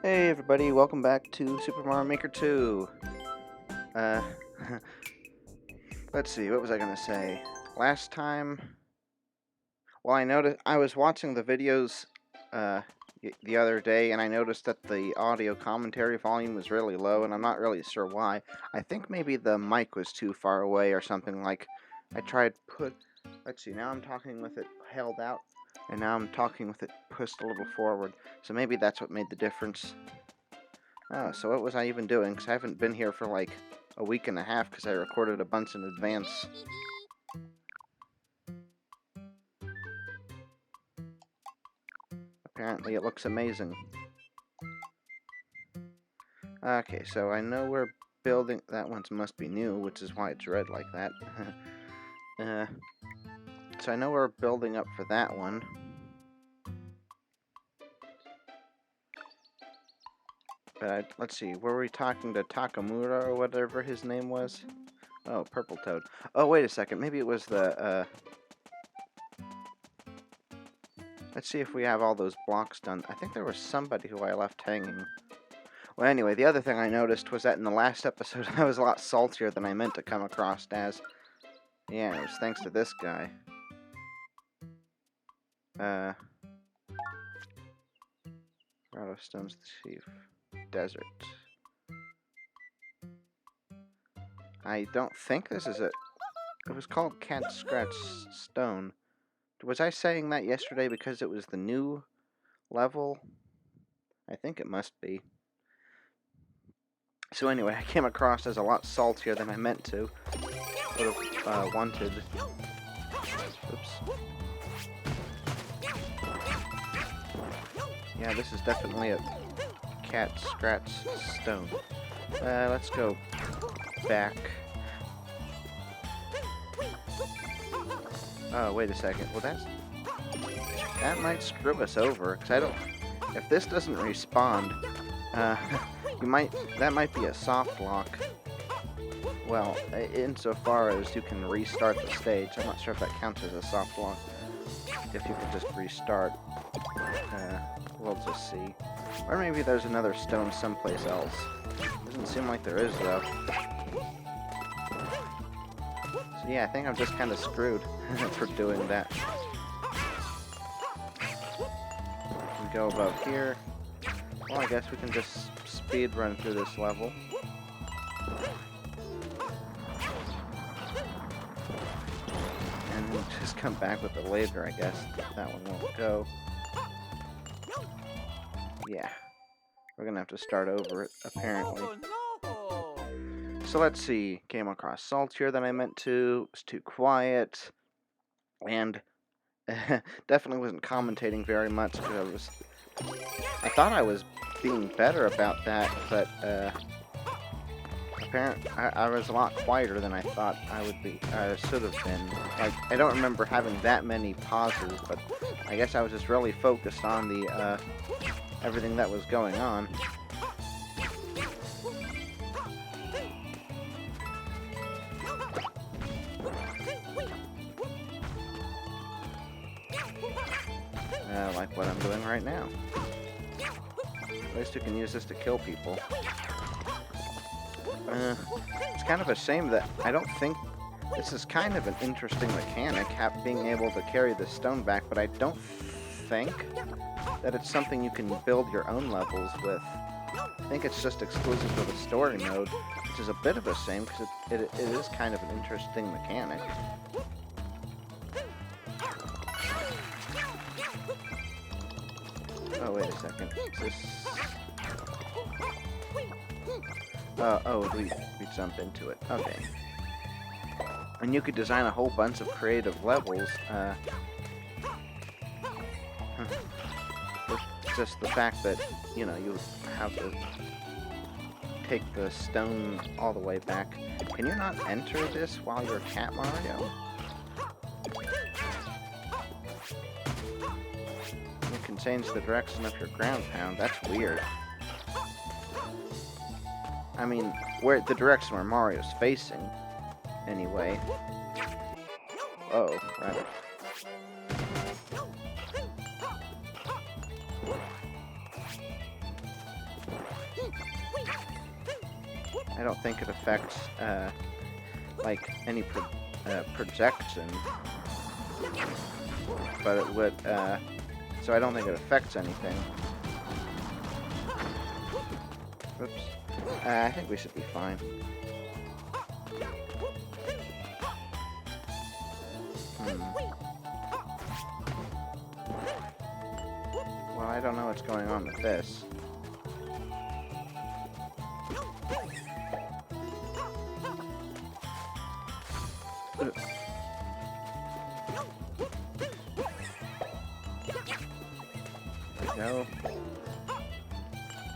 Hey everybody, welcome back to Super Mario Maker 2. Uh, let's see, what was I gonna say? Last time, well, I was watching the videos the other day, and I noticed that the audio commentary volume was really low, and I'm not really sure why. I think maybe the mic was too far away or something. Like, let's see, now I'm talking with it held out, and now I'm talking with it pushed a little forward. So maybe that's what made the difference. Oh, so what was I even doing? Because I haven't been here for like a week and a half because I recorded a bunch in advance. Apparently it looks amazing. Okay, so I know we're building... That one must be new, which is why it's red like that. So I know we're building up for that one. But let's see, were we talking to Takamura or whatever his name was? Oh, Purple Toad. Oh, wait a second, maybe it was the, Let's see if we have all those blocks done. I think there was somebody who I left hanging. Well, anyway, the other thing I noticed was that in the last episode, I was a lot saltier than I meant to come across as. Yeah, it was thanks to this guy. Rattleston's the Chief. Desert. I don't think this is it. It was called Cat Scratch Stone. Was I saying that yesterday because it was the new level? I think it must be. So anyway, I came across as a lot saltier than I meant to. Would have wanted. Oops. Yeah, this is definitely a Cat Scratch Stone. Let's go back. Oh, wait a second. Well, that might screw us over, because I don't... If this doesn't respawn, that might be a soft lock. Well, insofar as you can restart the stage. I'm not sure if that counts as a soft lock. If you can just restart. We'll just see. Or maybe there's another stone someplace else. Doesn't seem like there is, though. So yeah, I think I'm just kind of screwed for doing that. We go above here. Well, I guess we can just speed run through this level. And we'll just come back with it later, I guess. That one won't go. Yeah. We're gonna have to start over it, apparently. So let's see. Came across saltier than I meant to. It was too quiet. And definitely wasn't commentating very much because I thought I was being better about that, but apparently I was a lot quieter than I thought I would be. Should have been. Like, I don't remember having that many pauses, but I guess I was just really focused on the everything that was going on. Like what I'm doing right now. At least you can use this to kill people. It's kind of a shame that I don't think... This is kind of an interesting mechanic, being able to carry the stone back, but I don't think that it's something you can build your own levels with. I think it's just exclusive to the story mode, which is a bit of a shame, because it is kind of an interesting mechanic. Oh, wait a second. Is this... oh, we jump into it. Okay. And you could design a whole bunch of creative levels, with just the fact that, you know, you have to take the stone all the way back. Can you not enter this while you're Cat Mario? You can change the direction of your ground pound. That's weird. I mean, where the direction where Mario's facing, anyway. Oh, right. I don't think it affects, like, any projection. But it would, so I don't think it affects anything. Oops. I think we should be fine. Well, I don't know what's going on with this. There we go.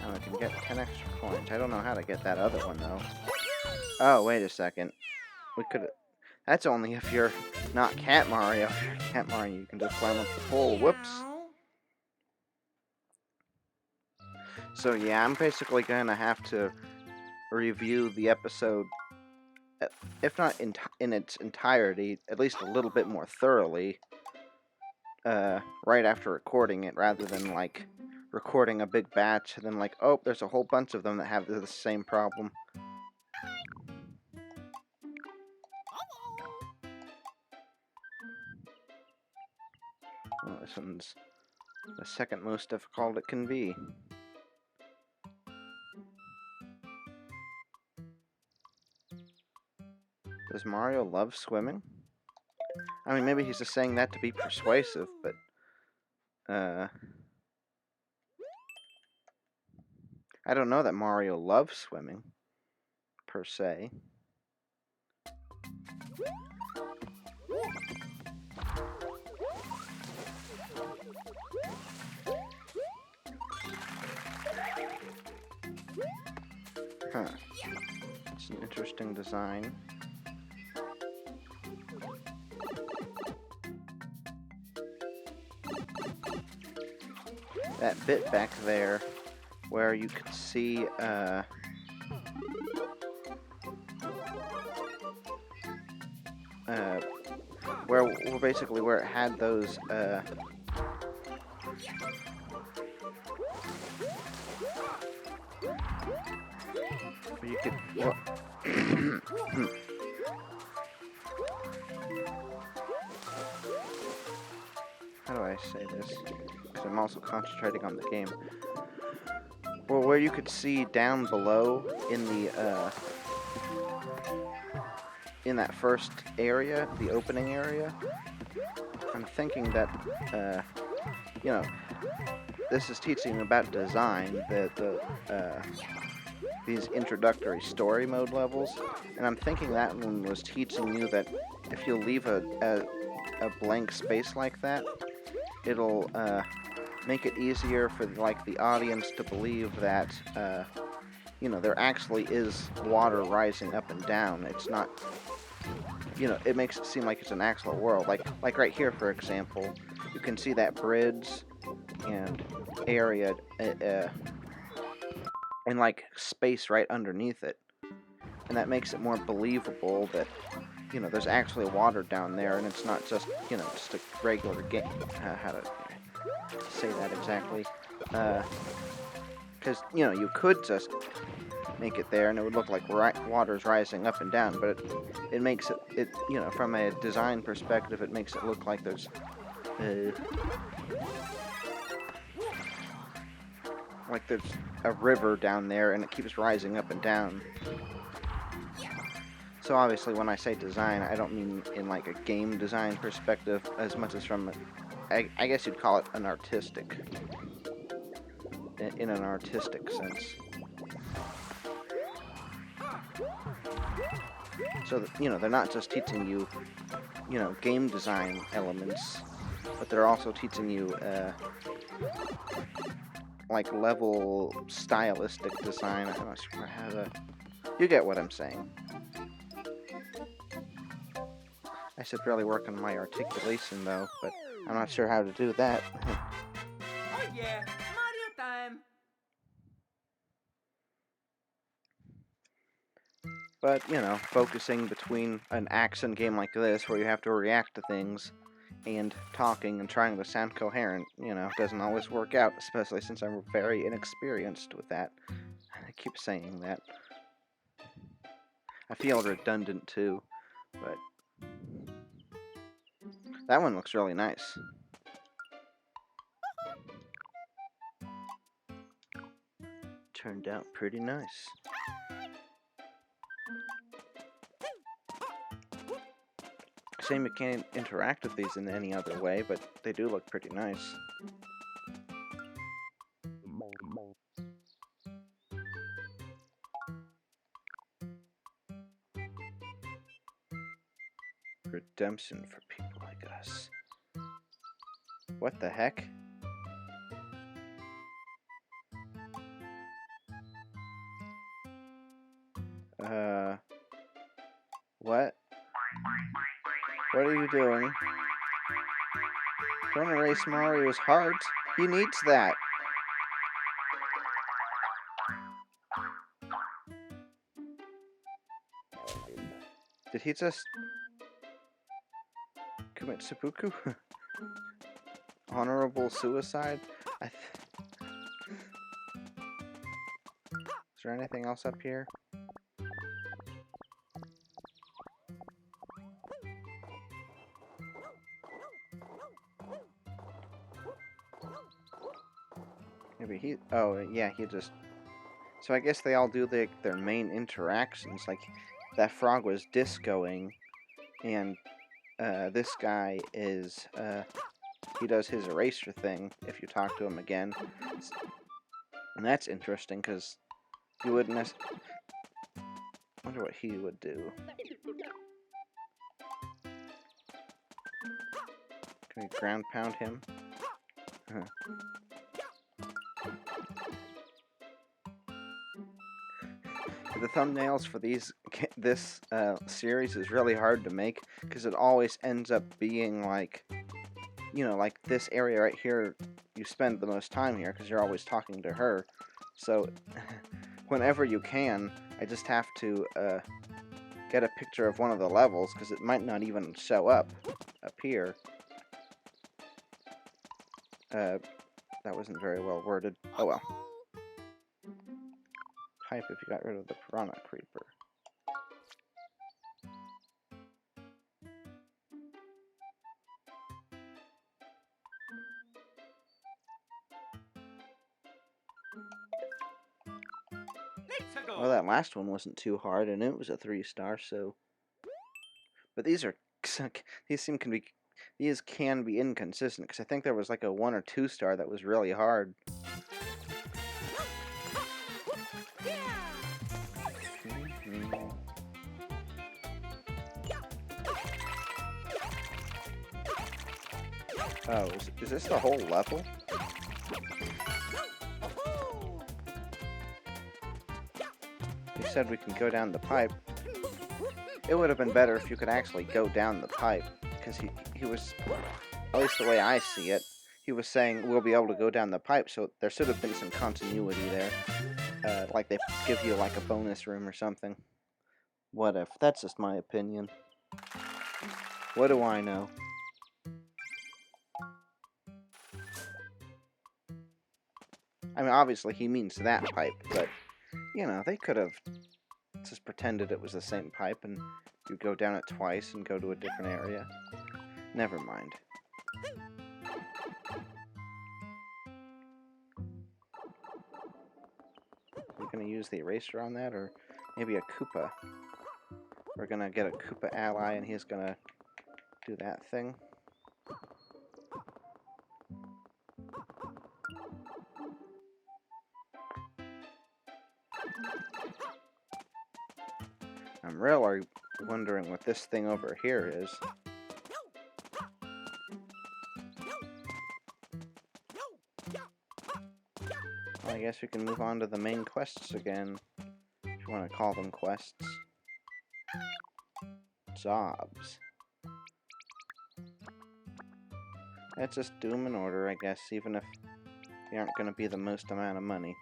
Now I can get 10 extra coins. I don't know how to get that other one, though. Oh, wait a second. We could... That's only if you're not Cat Mario. If you're Cat Mario, you can just climb up the pole. Whoops. So yeah, I'm basically gonna have to review the episode, if not in its entirety, at least a little bit more thoroughly, right after recording it, rather than, like, recording a big batch and then, like, oh, there's a whole bunch of them that have the same problem. Well, this one's the second most difficult it can be. Does Mario love swimming? I mean, maybe he's just saying that to be persuasive, but, I don't know that Mario loves swimming, per se. Huh. It's an interesting design. That bit back there, where you could see, where basically where it had those, you could, well, how do I say this? Because I'm also concentrating on the game. Well, where you could see down below in the, in that first area, the opening area, I'm thinking that, you know, this is teaching about design, these introductory story mode levels, and I'm thinking that one was teaching you that if you leave a blank space like that, it'll, make it easier for, like, the audience to believe that, you know, there actually is water rising up and down. It's not, you know, it makes it seem like it's an actual world. Like right here, for example, you can see that bridge and area, and, like, space right underneath it. And that makes it more believable that, you know, there's actually water down there, and it's not just, you know, just a regular game. How to say that exactly? Because, you know, you could just make it there, and it would look like water's rising up and down, but it makes it, you know, from a design perspective, it makes it look like there's, like there's a river down there, and it keeps rising up and down. So obviously, when I say design, I don't mean in, like, a game design perspective as much as from, I guess you'd call it an artistic, in an artistic sense. So, you know, they're not just teaching you, you know, game design elements, but they're also teaching you, like, level stylistic design. I'm not sure how to... You get what I'm saying. I should really work on my articulation, though, but I'm not sure how to do that. Oh yeah, Mario time! But, you know, focusing between an action game like this, where you have to react to things, and talking and trying to sound coherent, you know, doesn't always work out, especially since I'm very inexperienced with that. I keep saying that. I feel redundant too, but that one looks really nice. Turned out pretty nice. Shame you can't interact with these in any other way, but they do look pretty nice. Redemption for people like us. What the heck? What? What are you doing? Don't erase Mario's heart. He needs that. Did he just commit seppuku? Honorable suicide? Is there anything else up here? Maybe he... Oh, yeah, he just... So I guess they all do their main interactions. Like, that frog was discoing, and this guy is... he does his eraser thing if you talk to him again. And that's interesting, because you wouldn't necessarily... I wonder what he would do. Can we ground pound him? The thumbnails for this series is really hard to make because it always ends up being like, you know, like this area right here, you spend the most time here because you're always talking to her. So whenever you can, I just have to get a picture of one of the levels because it might not even show up here. That wasn't very well worded. Oh well. Pipe if you got rid of the piranha creeper. Well, that last one wasn't too hard, and it was a 3-star, so... But these are... These can be inconsistent, because I think there was like a 1 or 2-star that was really hard. Oh, is this the whole level? You said we can go down the pipe. It would have been better if you could actually go down the pipe, because he was, at least the way I see it, he was saying we'll be able to go down the pipe, so there should have been some continuity there. Like they give you like a bonus room or something. What if? That's just my opinion. What do I know? I mean, obviously he means that pipe, but, you know, they could have just pretended it was the same pipe and you go down it twice and go to a different area. Never mind. We're gonna use the eraser on that, or maybe a Koopa. We're gonna get a Koopa ally and he's gonna do that thing. I'm really wondering what this thing over here is. Well, I guess we can move on to the main quests again, if you want to call them quests. Jobs. Let's just do them in order, I guess, even if they aren't going to be the most amount of money.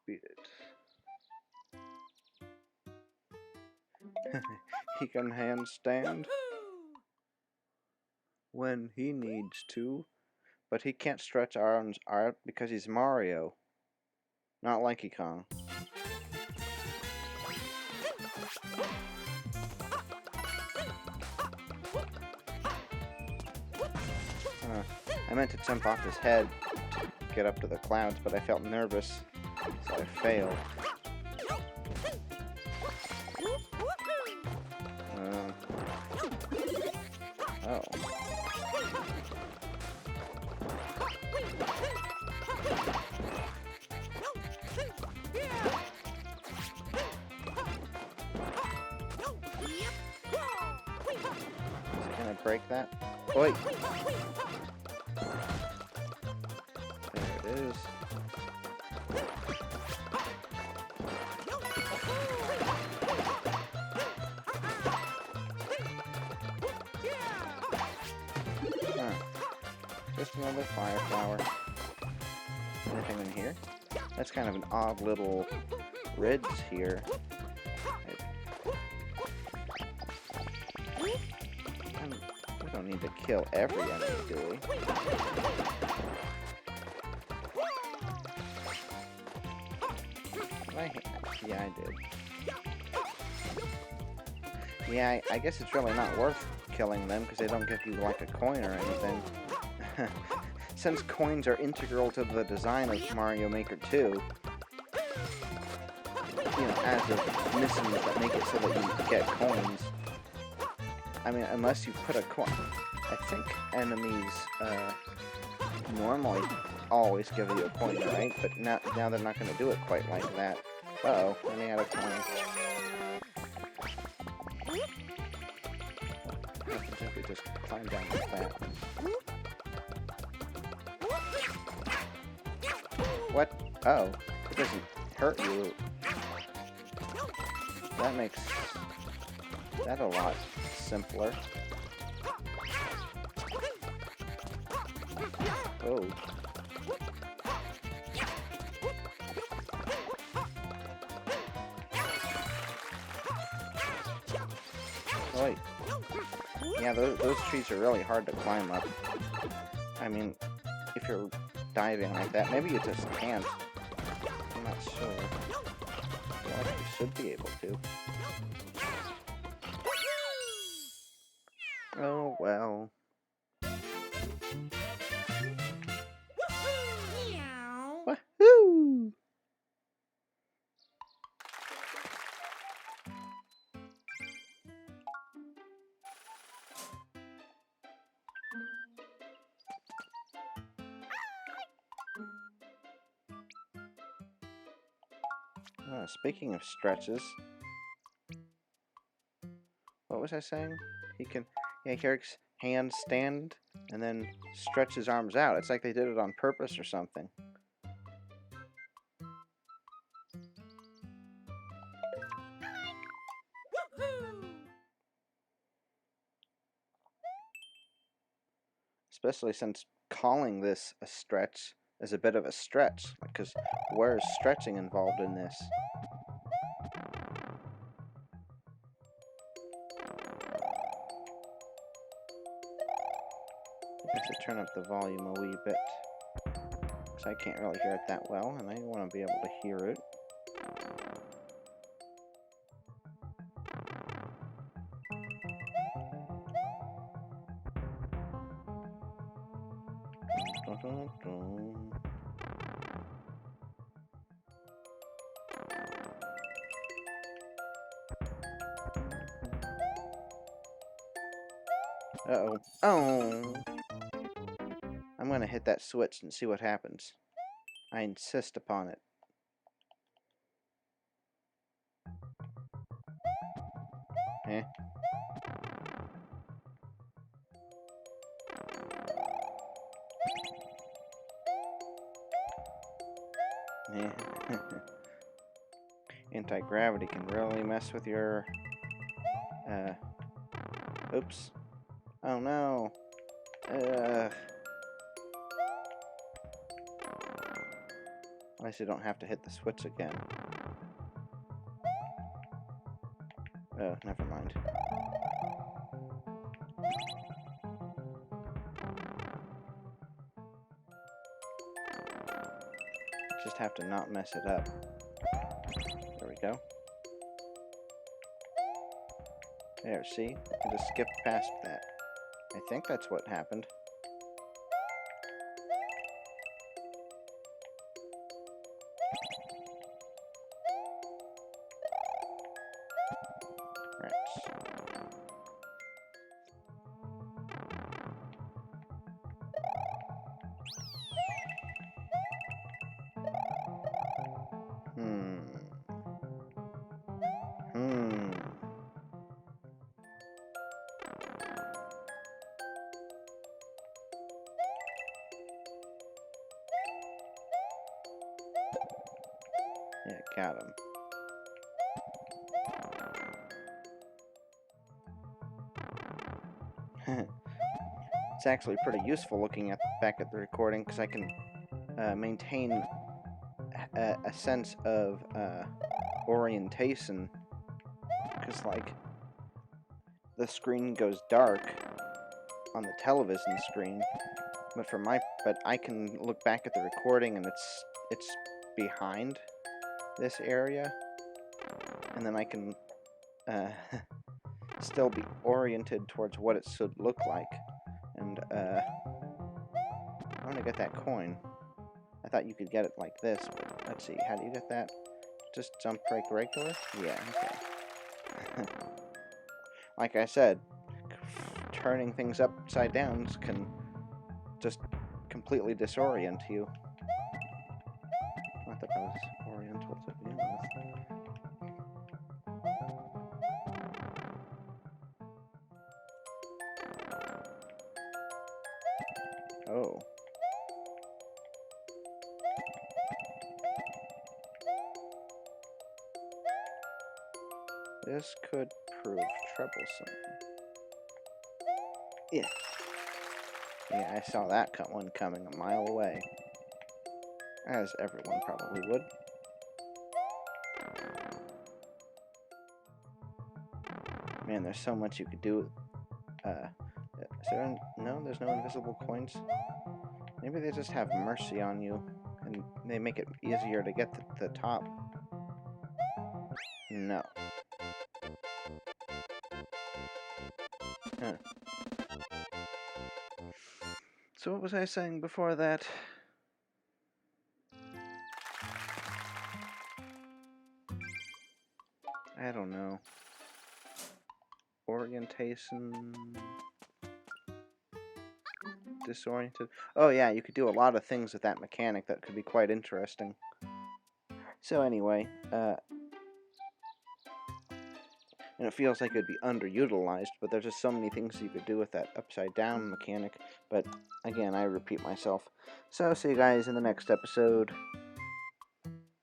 Beat it. He can handstand when he needs to, but he can't stretch arms out because he's Mario. Not like Kong. I meant to jump off his head to get up to the clouds, but I felt nervous, so I failed. Oh. Is it gonna break that? Wait! There it is. Just another fire flower. Anything in here? That's kind of an odd little ridge here. We don't need to kill every enemy, do we? Yeah, I did. Yeah, I guess it's really not worth killing them because they don't give you like a coin or anything. Since coins are integral to the design of Mario Maker 2, you know, as of missions that make it so that you get coins. I mean, unless you put a coin. I think enemies normally always give you a coin, right? But now they're not going to do it quite like that. Uh-oh, let me add a coin. I think we just climb down like that. What? Oh, it doesn't hurt you. That makes that a lot simpler. Oh. Wait. Yeah, those trees are really hard to climb up. I mean, if you're diving like that, maybe you just can't. I'm not sure. I feel like you should be able to. Oh, well. Woohoo! Speaking of stretches, what was I saying? He can, yeah, Eric's hands stand and then stretch his arms out. It's like they did it on purpose or something. Especially since calling this a stretch is a bit of a stretch, because where is stretching involved in this? I guess I turn up the volume a wee bit, because I can't really hear it that well, and I want to be able to hear it. Dun, dun, dun. Uh-oh. Oh! I'm gonna hit that switch and see what happens. I insist upon it. Eh? Yeah. Anti-gravity can really mess with your... Oops. Oh no. At least you don't have to hit the switch again. Oh, never mind. Just have to not mess it up. There we go. There, see? I just skipped past that. I think that's what happened. Yeah, got him. It's actually pretty useful looking back at the recording, because I can maintain a sense of orientation, because like the screen goes dark on the television screen, but I can look back at the recording and it's behind this area, and then I can still be oriented towards what it should look like. And I want to get that coin. I thought you could get it like this, but let's see, how do you get that? Just jump right regular? Yeah, okay. Like I said, turning things upside down can just completely disorient you. Not that I was oriental to begin with. Oh. This could prove troublesome. Yeah. Yeah, I saw that one coming a mile away. As everyone probably would. Man, there's so much you could do. There's no invisible coins? Maybe they just have mercy on you, and they make it easier to get to the top. No. Huh. So what was I saying before that? I don't know. Orientation... disoriented. Oh yeah, you could do a lot of things with that mechanic that could be quite interesting. So anyway, and it feels like it would be underutilized, but there's just so many things you could do with that upside down mechanic. But again, I repeat myself. So see you guys in the next episode.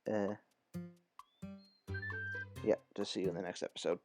Yeah, just see you in the next episode.